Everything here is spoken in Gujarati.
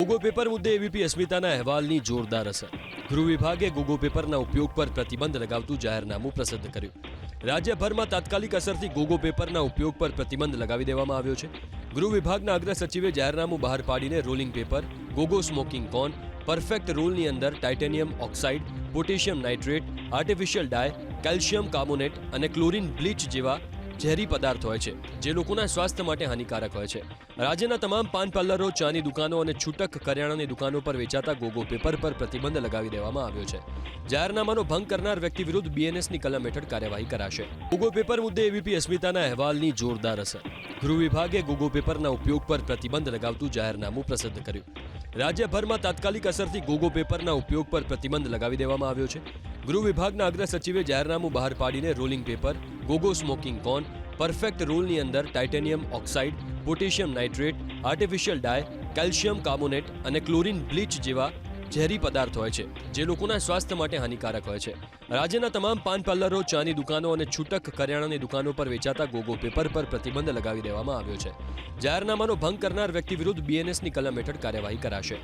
ગોગો પેપર મુદ્દે એબીપી અસ્મિતાના અહેવાલની જોરદાર અસર. ગૃહ વિભાગે ગોગો પેપરના ઉપયોગ પર પ્રતિબંધ લગાવતું જાહેરનામું પ્રસિદ્ધ કર્યું. રાજ્યભરમાં તાત્કાલિક અસરથી ગોગો પેપરના ઉપયોગ પર પ્રતિબંધ લગાવી દેવામાં આવ્યો છે. ગૃહ વિભાગના અગ્ર સચિવે જાહેરનામું બહાર પાડીને rolling paper, gogo smoking cone, perfect રૂલની અંદર titanium oxide, potassium nitrate, artificial dye, calcium carbonate અને ક્લોરીન બ્લીચ જેવા ઝેરી પદાર્થ હોય છે, જે લોકોના સ્વાસ્થ્ય માટે હાનિકારક હોય છે. રાજ્યના તમામ પાન પાર્લરો, ચાની દુકાનો અને છૂટક કરિયાણાની દુકાનો પર વેચાતા ગોગો પેપર પર પ્રતિબંધ લગાવી દેવામાં આવ્યો છે. જાહેરનામાનો ભંગ કરનાર વ્યક્તિ વિરુદ્ધ બીએનએસની કલમ હેઠળ કાર્યવાહી કરાશે. ગોગો પેપર મુદ્દે એબીપી અસ્મિતાના અહેવાલની જોરદાર અસર. ગૃહ વિભાગે ગોગો પેપરના ઉપયોગ પર પ્રતિબંધ લગાવતું જાહેરનામું પ્રસિદ્ધ કર્યું. રાજ્યભરમાં તાત્કાલિક અસરથી ગોગો પેપરના ઉપયોગ પર પ્રતિબંધ લગાવી દેવામાં આવ્યો છે. ગૃહ વિભાગના અગ્ર સચિવે જાહેરનામું બહાર પાડીને rolling paper, gogo smoking cone, perfect રૂલની અંદર titanium oxide, potassium nitrate, artificial dye, calcium carbonate અને ક્લોરીન બ્લીચ જેવા ઝેરી પદાર્થ હોય છે, જે લોકોના સ્વાસ્થ્ય માટે હાનિકારક હોય છે. રાજ્યના તમામ પાન પાર્લરો, ચાની દુકાનો અને છૂટક કરિયાણાની દુકાનો પર વેચાતા ગોગો પેપર પર પ્રતિબંધ લગાવી દેવામાં આવ્યો છે. જાહેરનામાનો ભંગ કરનાર વ્યક્તિ વિરુદ્ધ બીએનએસની કલમ હેઠળ કાર્યવાહી કરાશે.